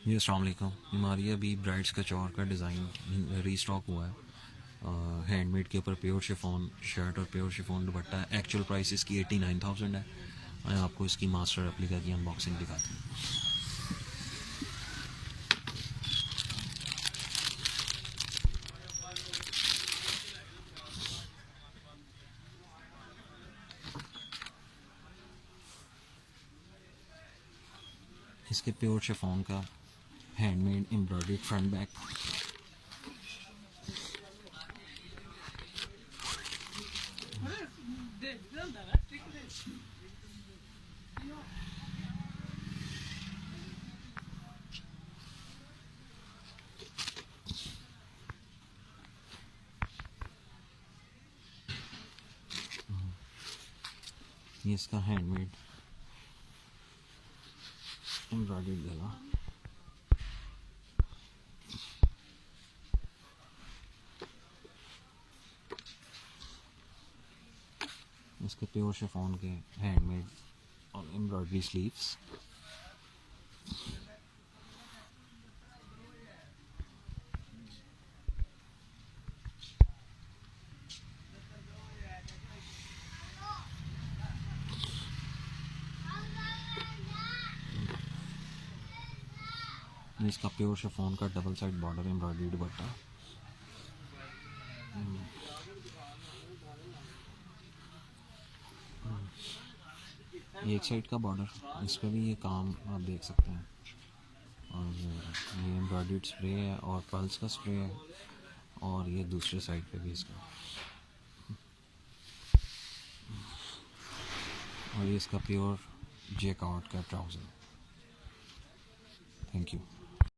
जी अस्सलाम वालेकुम। हमारी अभी ब्राइड्स का चौर का डिज़ाइन रीस्टॉक हुआ है। हैंडमेड के ऊपर प्योर शिफॉन शर्ट और प्योर शिफॉन दुपट्टा है। एक्चुअल प्राइस इसकी 89,000 है। मैं आपको इसकी मास्टर रेप्लिका की अनबॉक्सिंग दिखाता हूँ। इसके प्योर शिफॉन का हैंडमेड एम्ब्रॉयडर्ड फ्रंट बैक। ये इसका हैंडमेड एम्ब्रॉयडर्ड गला। इसके प्योर शिफॉन के हैंडमेड और एम्ब्रॉयडरी स्लीव्स। इसका प्योर शिफॉन का डबल साइड बॉर्डर एम्ब्रॉयडरी दुपट्टा। एक साइड का बॉर्डर, इस पर भी ये काम आप देख सकते हैं। और ये एम्ब्रॉयडर्ड स्प्रे है और पल्स का स्प्रे है। और ये दूसरे साइड पे भी इसका, और ये इसका प्योर जेकआउट का ट्राउज़र। Thank you.